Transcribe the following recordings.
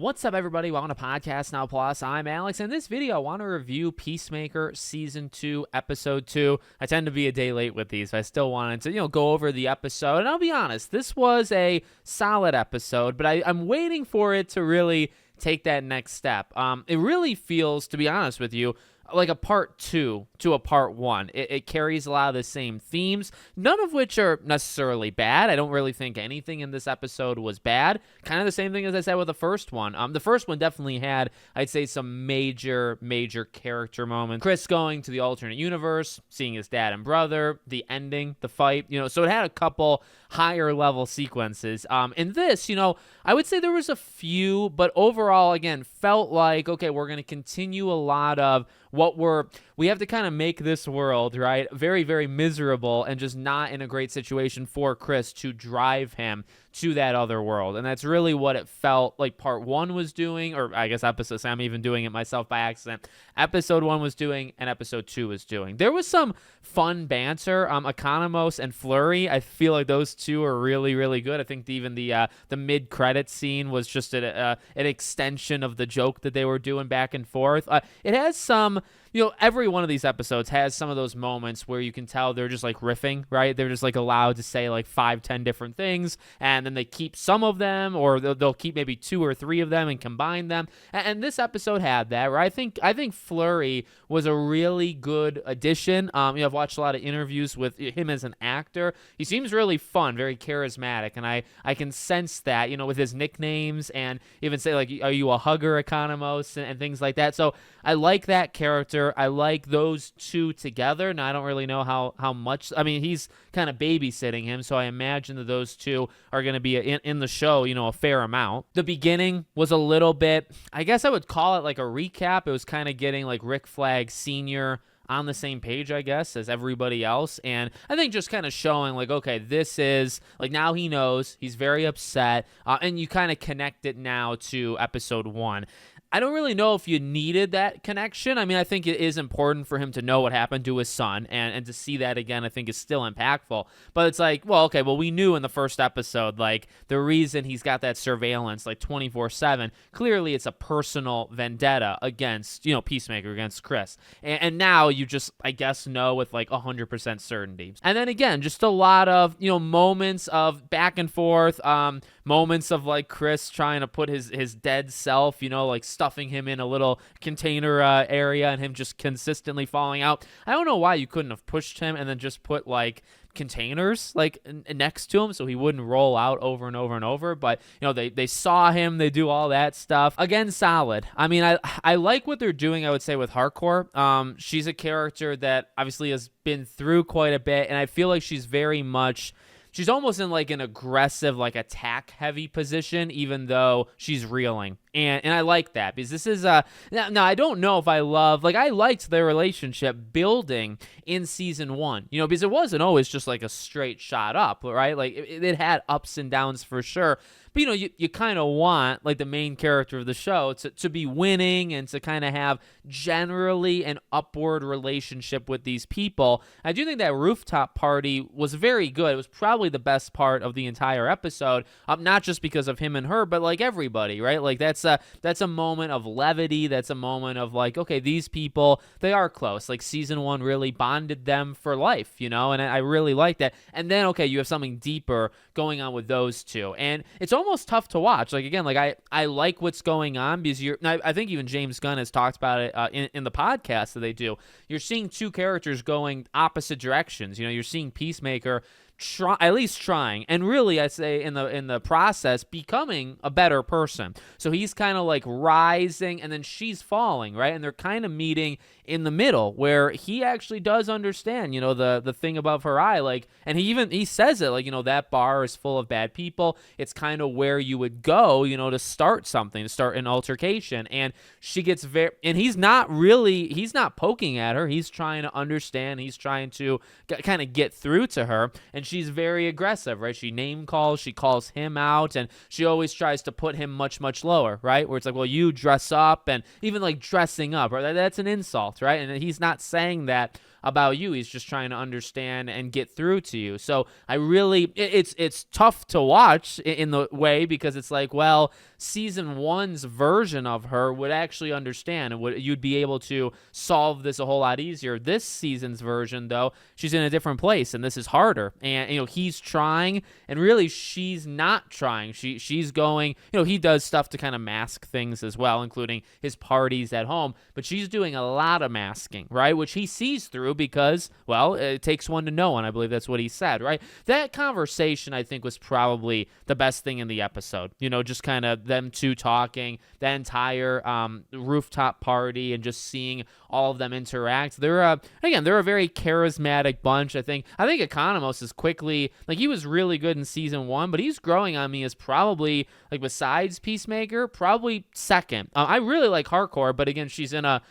What's up, everybody? Welcome to Podcast Now Plus. I'm Alex. In this video, I want to review Peacemaker Season 2, Episode 2. I tend to be a day late with these, but I still wanted to, go over the episode. And I'll be honest, this was a solid episode, but I'm waiting for it to really take that next step. It really feels, to be honest with you, like a part 2 to a part 1. It carries a lot of the same themes, none of which are necessarily bad. I don't really think anything in this episode was bad. Kind of the same thing as I said with the first one. The first one definitely had, I'd say, some major character moments. Chris going to the alternate universe, seeing his dad and brother, the ending, the fight, so it had a couple higher level sequences. In this, I would say there was a few, but overall, again, felt like, okay, we're going to continue a lot of we have to kind of make this world, right, very, very miserable and just not in a great situation for Chris to drive him to that other world. And that's really what it felt like part 1 was doing, or I guess I'm even doing it myself by accident. Episode 1 was doing and episode 2 was doing. There was some fun banter. Economos and Flurry, I feel like those two are really, really good. I think even the mid-credit scene was just an extension of the joke that they were doing back and forth. It has some, every one of these episodes has some of those moments where you can tell they're just like riffing, right? They're just like allowed to say like 5-10 different things, and then they keep some of them, or they'll keep maybe 2 or 3 of them and combine them. And this episode had that, right? I think Flurry was a really good addition. I've watched a lot of interviews with him as an actor. He seems really fun, very charismatic, and I can sense that, with his nicknames, and even say like, are you a hugger, Economos, and things like that. So I like that character. I like those two together. Now, I don't really know how much. I mean, he's kind of babysitting him, so I imagine that those two are going to be in the show, a fair amount. The beginning was a little bit, I guess I would call it like a recap. It was kind of getting like Rick Flag Sr. on the same page, I guess, as everybody else. And I think just kind of showing like, okay, this is like, now he knows, he's very upset, and you kind of connect it now to episode 1. I don't really know if you needed that connection. I mean, I think it is important for him to know what happened to his son, and to see that again, I think is still impactful. But it's like, well, okay, we knew in the first episode, like, the reason he's got that surveillance, like, 24/7, clearly it's a personal vendetta against, Peacemaker, against Chris. And now you just, I guess, know with, like, 100% certainty. And then again, just a lot of, moments of back and forth, moments of, like, Chris trying to put his dead self, like, stuffing him in a little container area, and him just consistently falling out. I don't know why you couldn't have pushed him and then just put like containers like next to him so he wouldn't roll out over and over and over. But they saw him, they do all that stuff. Again, solid. I mean, I like what they're doing, I would say, with Hardcore. She's a character that obviously has been through quite a bit, and I feel like she's almost in like an aggressive, like attack heavy position, even though she's reeling. And I like that, because this is now I don't know if I liked their relationship building in season 1, because it wasn't always just like a straight shot up, right? Like it had ups and downs for sure. But you kind of want like the main character of the show to be winning and to kind of have generally an upward relationship with these people. I do think that rooftop party was very good. It was probably the best part of the entire episode, not just because of him and her, but like everybody, right? Like that's a moment of levity. That's a moment of like, okay, these people, they are close. Like season 1 really bonded them for life, and I really like that. And then, okay, you have something deeper going on with those two, and it's almost tough to watch. Like again, like I like what's going on, because I think even James Gunn has talked about it in the podcast that they do. You're seeing two characters going opposite directions. You're seeing Peacemaker at least trying, and really, I say in the process, becoming a better person. So he's kind of like rising, and then she's falling, right? And they're kind of meeting in the middle, where he actually does understand, the thing above her eye, like, and he says it, like, that bar is full of bad people. It's kind of where you would go, to start something, to start an altercation. And she gets and he's not poking at her. He's trying to understand. He's trying to kind of get through to her, and she's very aggressive, right? She name calls, she calls him out, and she always tries to put him much, much lower, right? Where it's like, well, you dress up, and even like dressing up, right? That's an insult, right? And he's not saying that about you. He's just trying to understand and get through to you. So I really, it's tough to watch in the way, because it's like, well, season one's version of her would actually understand, and you'd be able to solve this a whole lot easier. This season's version, though, she's in a different place, and this is harder. And he's trying, and really she's not trying. She's going. He does stuff to kind of mask things as well, including his parties at home. But she's doing a lot of masking, right? Which he sees through because, well, it takes one to know one. I believe that's what he said, right? That conversation, I think, was probably the best thing in the episode. Just kind of them two talking, the entire rooftop party, and just seeing all of them interact. They're a very charismatic bunch. I think Economos is quickly, like, he was really good in season one, but he's growing on me as probably, like, besides Peacemaker, probably second. I really like Hardcore, but again, she's in a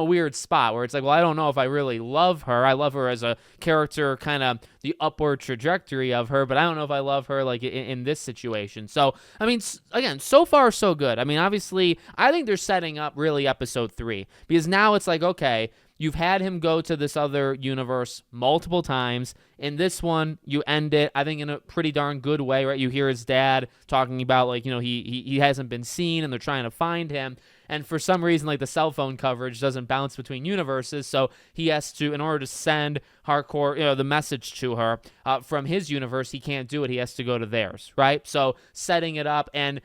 weird spot where it's like, well, I don't know if I really love her. I love her as a character, kind of the upward trajectory of her, but I don't know if I love her like in this situation. So, I mean, again, so far so good. I mean, obviously, I think they're setting up really episode 3, because now it's like, okay, you've had him go to this other universe multiple times. In this one, you end it, I think, in a pretty darn good way, right? You hear his dad talking about, like, he hasn't been seen, and they're trying to find him. And for some reason, like, the cell phone coverage doesn't bounce between universes, so he has to, in order to send Hardcore, the message to her from his universe, he can't do it. He has to go to theirs, right? So setting it up, and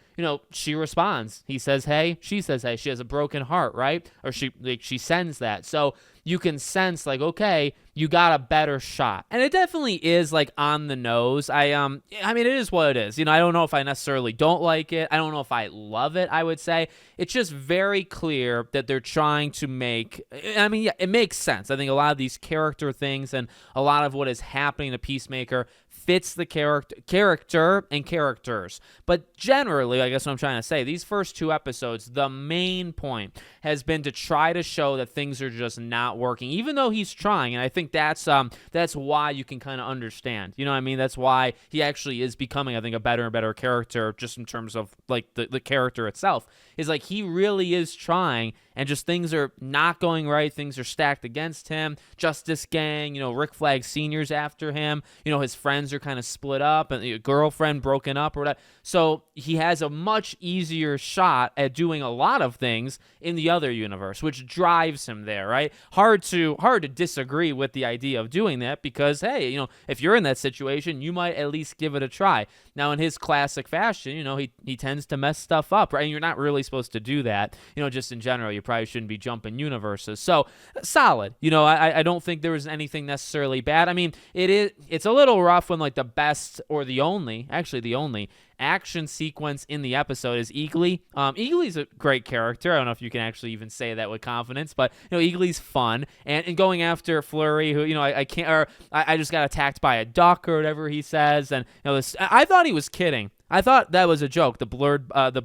she responds. He says, "Hey," she says, "Hey." She has a broken heart, right? Or she sends that. So you can sense, like, okay, you got a better shot. And it definitely is, like, on the nose. I mean, it is what it is. I don't know if I necessarily don't like it. I don't know if I love it, I would say. It's just very clear that they're trying to make, I mean, yeah, it makes sense. I think a lot of these character things and a lot of what is happening to Peacemaker fits the character and characters. But generally, I guess what I'm trying to say, these first 2 episodes, the main point has been to try to show that things are just not working, even though he's trying. And I think that's why you can kind of understand. You know what I mean? That's why he actually is becoming, I think, a better and better character, just in terms of, like, the character itself. Is like, he really is trying, and just things are not going right. Things are stacked against him. Justice Gang, Rick Flag Sr.'s after him. His friends are kind of split up, and a girlfriend broken up or whatever. So he has a much easier shot at doing a lot of things in the other universe, which drives him there, right? Hard to disagree with the idea of doing that, because, hey, if you're in that situation, you might at least give it a try. Now, in his classic fashion, he tends to mess stuff up, right? And you're not really supposed to do that. Just in general, you probably shouldn't be jumping universes. So, solid. I don't think there was anything necessarily bad. I mean, it's a little rough when, like, the best, or the only action sequence in the episode is Eagly. Eagly's a great character. I don't know if you can actually even say that with confidence, but Eagly's fun, and going after Flurry, who I can't, or I just got attacked by a duck or whatever he says, and I thought he was kidding. I thought that was a joke, the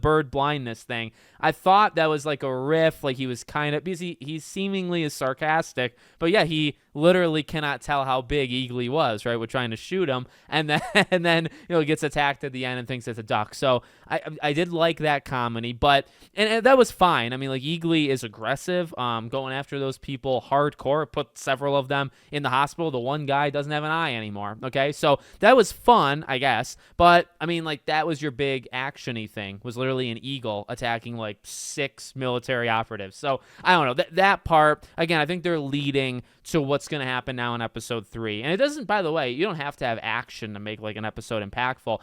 bird blindness thing. I thought that was like a riff, like he was kind of, because he seemingly is sarcastic, but yeah, he literally cannot tell how big Eagly was, right? We're trying to shoot him, and then gets attacked at the end and thinks it's a duck. So I did like that comedy, but and that was fine. I mean, like, Eagly is aggressive, going after those people hardcore. Put several of them in the hospital. The one guy doesn't have an eye anymore. Okay, so that was fun, I guess. But I mean, like, that was your big actiony thing, was literally an eagle attacking like 6 military operatives. So I don't know, that part, again, I think they're leading to what's going to happen now in episode 3. And it doesn't, by the way, you don't have to have action to make, like, an episode impactful.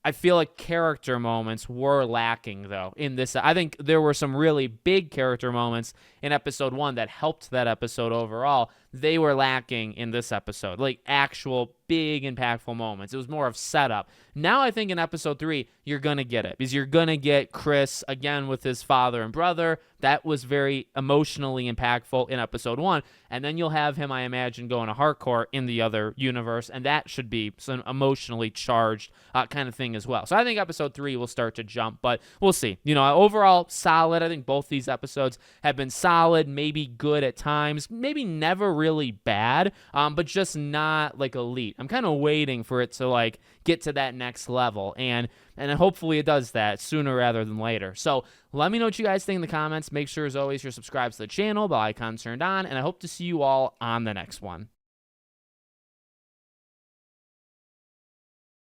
I feel like character moments were lacking, though, in this. I think there were some really big character moments in episode 1 that helped that episode overall. They were lacking in this episode, like actual big impactful moments. It was more of setup. Now I think in episode 3, you're going to get it, because you're going to get Chris again with his father and brother. That was very emotionally impactful in episode 1. And then you'll have him, I imagine, going to hardcore in the other universe. And that should be some emotionally charged kind of thing thing as well. So I think episode 3 will start to jump, but we'll see. Overall, solid. I think both these episodes have been solid, maybe good at times, maybe never really bad, but just not like elite. I'm kind of waiting for it to like get to that next level, and hopefully it does that sooner rather than later. So let me know what you guys think in the comments. Make sure, as always, you're subscribed to the channel, bell icon turned on, and I hope to see you all on the next one.